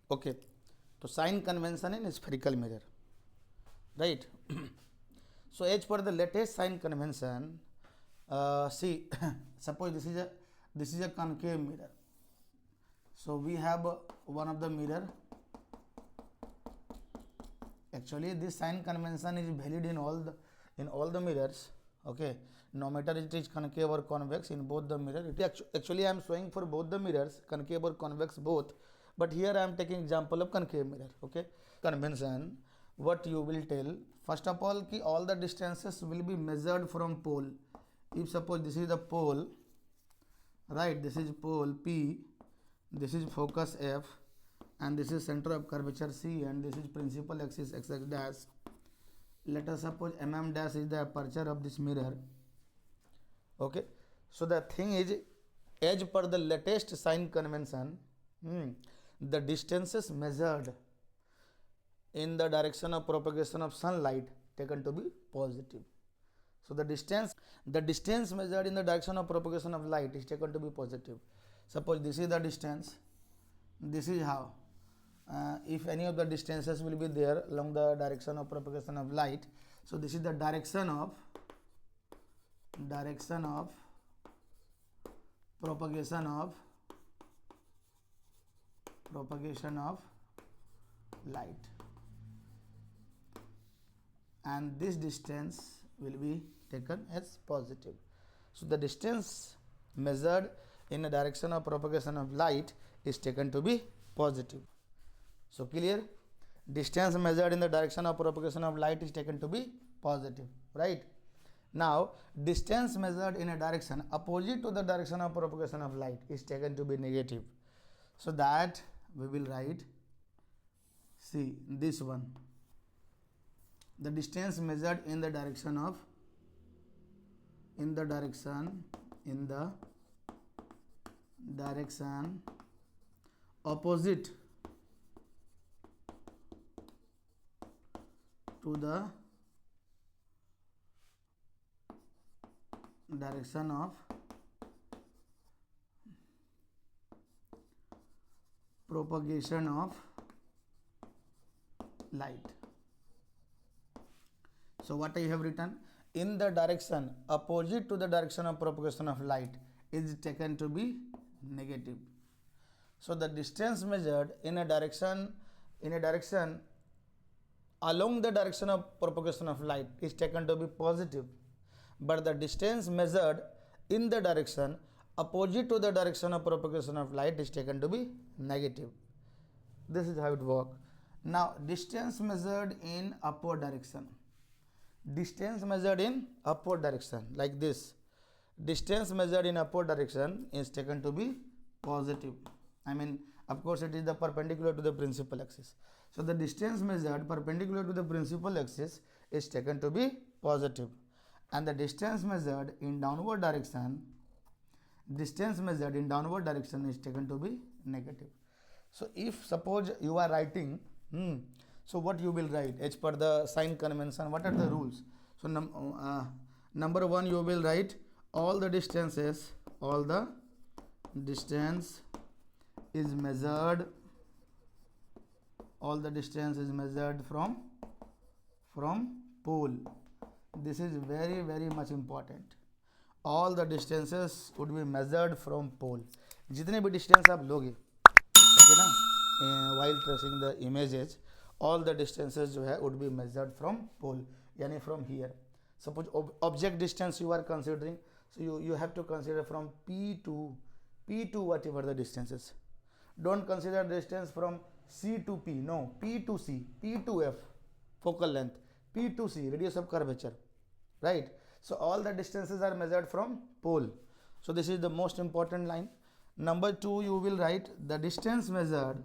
Okay, so sign convention in spherical mirror, right? So as per the latest sign convention, see, suppose this is a concave mirror. So we have one of the mirror. Actually, this sign convention is valid in all the mirrors. Okay, no matter it is concave or convex in both the mirror. Actually I am showing for both the mirrors, concave or convex both. But here I am taking example of concave mirror. Okay, convention. What you will tell first of all ki all the distances will be measured from pole. If suppose this is the pole, right? This is pole P, this is focus F, and this is center of curvature C, and this is principal axis x dash. Let us suppose dash is the aperture of this mirror. Okay, so the thing is, as per the latest sign convention, the distances measured in the direction of propagation of sunlight taken to be positive. So the distance measured in the direction of propagation of light is taken to be positive. Suppose this is the distance, this is how. If any of the distances will be there along the direction of propagation of light, so this is the direction of propagation of light, and this distance will be taken as positive. So the distance measured in the direction of propagation of light is taken to be positive. So clear? Distance measured in the direction of propagation of light is taken to be positive, right? Now distance measured in a direction opposite to the direction of propagation of light is taken to be negative. So that we will write, see this one, the distance measured in the direction opposite to the direction of propagation of light. So what I have written, in the direction opposite to the direction of propagation of light is taken to be negative. So the distance measured in a direction along the direction of propagation of light is taken to be positive, but the distance measured in the direction opposite to the direction of propagation of light is taken to be negative. This is how it works. Now distance measured in upward direction, like this, distance measured in upward direction is taken to be positive. I mean, of course it is the perpendicular to the principal axis. So the distance measured perpendicular to the principal axis is taken to be positive, and the distance measured in downward direction is taken to be negative. So if suppose you are writing, so what you will write as per the sign convention? What are the rules? So number one, you will write all the distance is measured from pole. This is very very much important. All the distances would be measured from pole. जितने भी distance आप लोगे, okay ना, while tracing the images, all the distances जो है would be measured from pole, यानी from here. Suppose object distance you are considering, so you have to consider from P to whatever the distances. Don't consider distance from C to P. No, P to C, P to F, focal length, P to C, radius of curvature, right? So all the distances are measured from pole. So this is the most important line. Number two, you will write the distance measured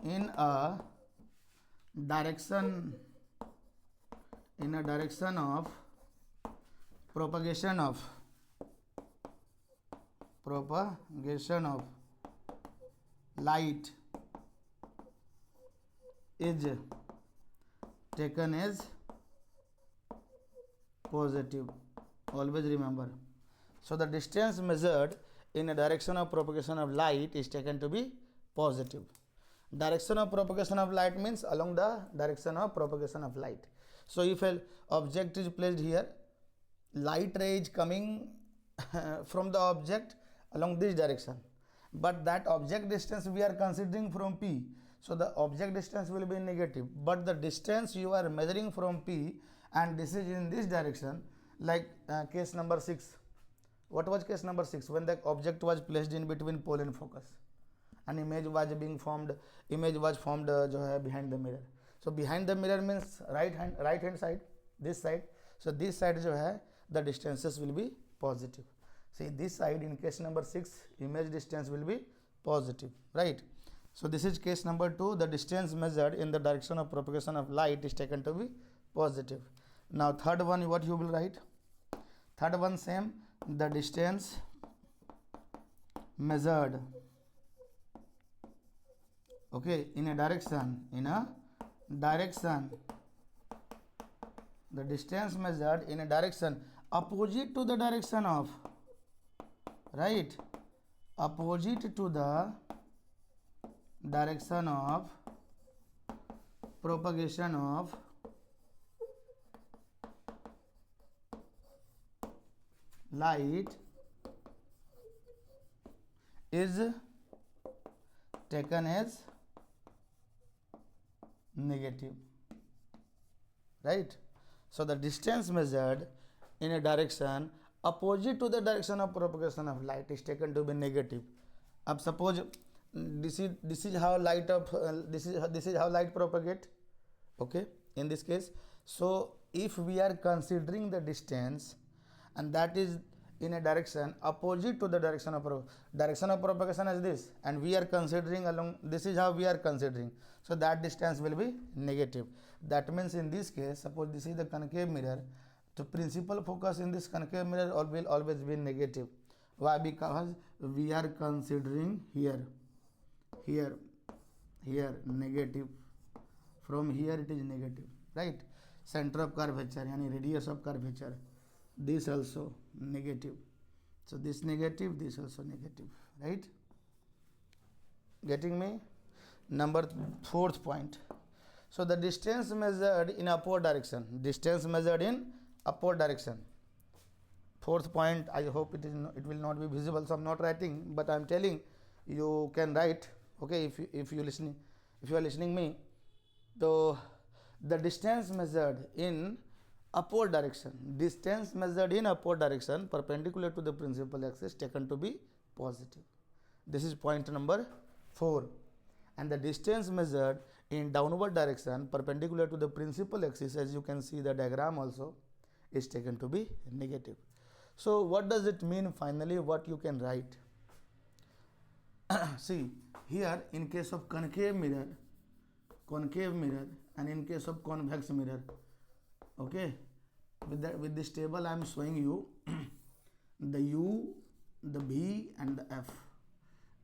in a direction of propagation of light is taken as positive. Always remember. So the distance measured in a direction of propagation of light is taken to be positive. Direction of propagation of light means along the direction of propagation of light. So if an object is placed here, light ray is coming from the object along this direction, but that object distance we are considering from P. So the object distance will be negative, but the distance you are measuring from P and this is in this direction, like case number 6. What was case number 6? When the object was placed in between pole and focus, an image was being formed, जो है behind the mirror. So behind the mirror means right hand side, this side. So this side जो है, the distances will be positive. See this side in case number 6, image distance will be positive, right? So this is case number 2. The distance measured in the direction of propagation of light is taken to be positive. Now third one, what you will write? Third one same. The distance measured, okay, in a direction, the distance measured in a direction opposite to the direction of, right, opposite to the direction of propagation of light is taken as negative, right? So the distance measured in a direction opposite to the direction of propagation of light is taken to be negative. अब suppose this is how light this is how light propagate, okay, in this case. So if we are considering the distance and that is in a direction opposite to the direction of propagation is this, and we are considering along, this is how we are considering, so that distance will be negative. That means in this case, suppose this is the concave mirror, the principal focus in this concave mirror will always be negative. Why? Because we are considering here negative, from here it is negative, right? Center of curvature, yani radius of curvature, this also negative. So this negative, this also negative, right? Getting me? Number 4th point. So the distance measured in upward direction, Fourth point, I hope it will not be visible, so I'm not writing, but I'm telling you can write, okay, if you are listening me. So the distance measured in upward direction, perpendicular to the principal axis, taken to be positive. This is point number 4. And the distance measured in downward direction, perpendicular to the principal axis, as you can see the diagram also, is taken to be negative. So what does it mean finally? What you can write? See here, in case of concave mirror, and in case of convex mirror, okay, with this table I am showing you the U, the V and the F.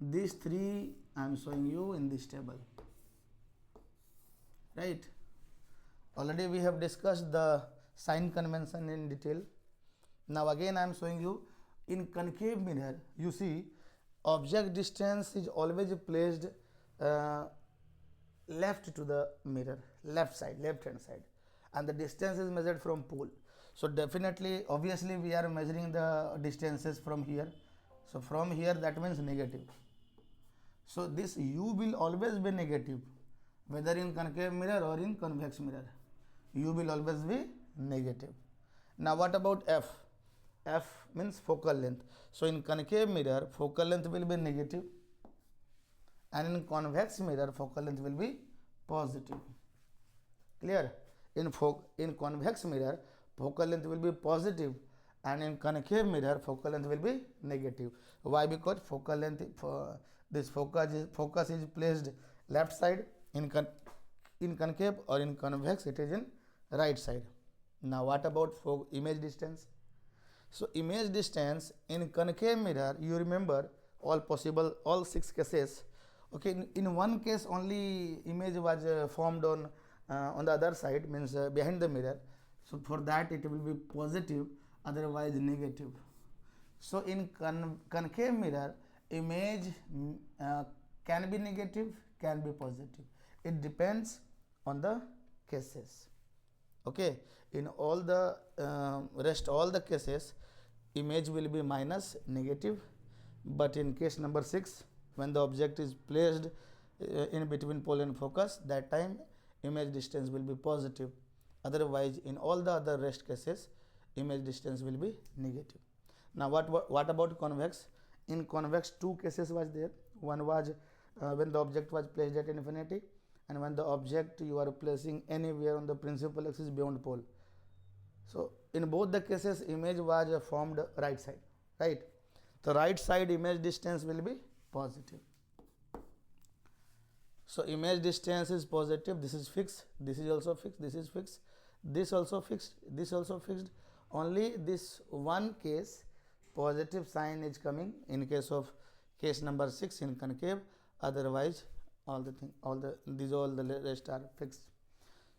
These 3 I am showing you in this table, right? Already we have discussed the sign convention in detail. Now again I am showing you in concave mirror. You see object distance is always placed left to the mirror, left hand side, and the distance is measured from pole. So definitely, obviously we are measuring the distances from here. So from here, that means negative. So this U will always be negative, whether in concave mirror or in convex mirror. U will always be negative. Now what about F? F means focal length. So in concave mirror, focal length will be negative, and in convex mirror, focal length will be positive. Clear? In convex mirror, focal length will be positive, and in concave mirror, focal length will be negative. Why? Because focal length, this focus is placed left side in concave, or in convex it is in right side. Now what about image distance? So image distance in concave mirror, you remember all 6 cases. Okay, in one case only image was formed on the other side, means behind the mirror. So for that it will be positive, otherwise negative. So in concave mirror, image can be negative, can be positive. It depends on the cases. Okay, in all the all the cases, image will be minus negative, but in case number 6, when the object is placed in between pole and focus, that time image distance will be positive. Otherwise, in all the other rest cases, image distance will be negative. Now what about convex? In convex, two cases was there. One was when the object was placed at infinity, and when the object you are placing anywhere on the principal axis beyond pole. So in both the cases, image was formed right side, right? The right side image distance will be positive. So image distance is positive. This is fixed. This is also fixed. This is fixed. This also fixed. This also fixed. Only this one case positive sign is coming in case of case number 6 in concave. Otherwise, all the rest are fixed.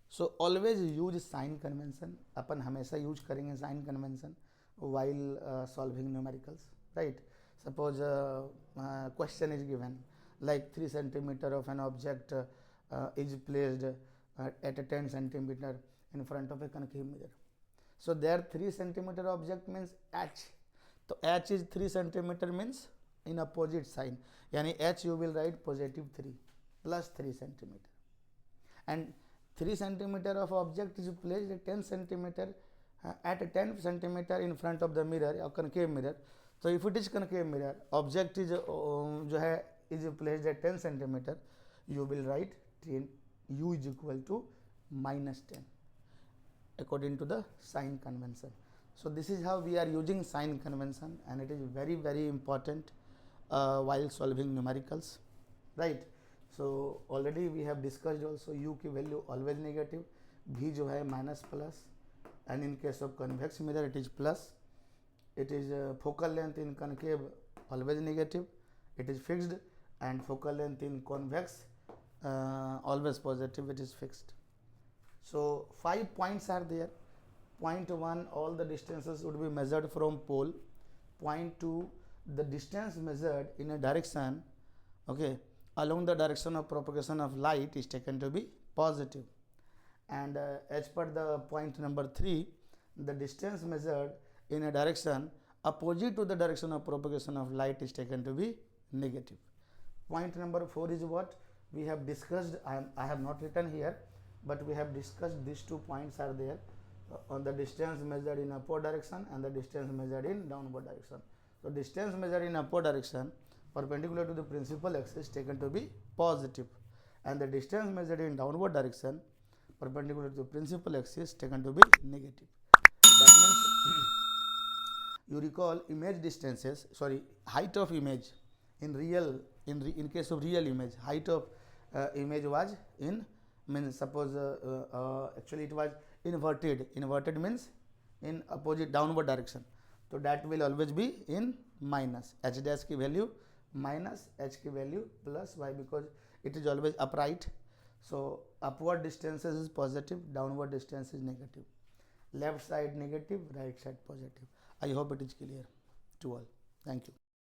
So always use sign convention. अपन हमेशा use करेंगे sign convention while solving numericals, right? Suppose question is given like 3 centimeter of an object is placed at a 10 centimeter in front of a concave mirror. So there 3 centimeter object means h. So h is 3 centimeter means in opposite sign. Yani h you will write positive 3 plus 3 centimeter. And 3 centimeter of object is placed at 10 centimeter at a 10 centimeter in front of the mirror or concave mirror. So if it is concave mirror, object is जो है is placed at 10 centimeter, you will write u is equal to minus 10 according to the sign convention. So this is how we are using sign convention, and it is very very important while solving numericals, right? So already we have discussed also u की value always negative, v जो है minus plus, and in case of convex mirror it is plus. It is focal length in concave always negative, it is fixed, and focal length in convex always positive, it is fixed. So 5 points are there. Point 1, all the distances would be measured from pole. Point 2, the distance measured in a direction, okay, along the direction of propagation of light is taken to be positive. And as per the point number 3, the distance measured in a direction opposite to the direction of propagation of light is taken to be negative. Point number 4 is what we have discussed. I have not written here, but we have discussed these 2 points are there on the distance measured in upward direction and the distance measured in downward direction. So distance measured in upward direction perpendicular to the principal axis taken to be positive, and the distance measured in downward direction perpendicular to the principal axis taken to be negative. That means you recall image distances, height of image in case of real image, height of image was in, means suppose actually it was inverted means in opposite downward direction, so that will always be in minus h dash की value minus h की value plus y, because it is always upright. So upward distances is positive, downward distance is negative, left side negative, right side positive. I hope it is clear to all. Thank you.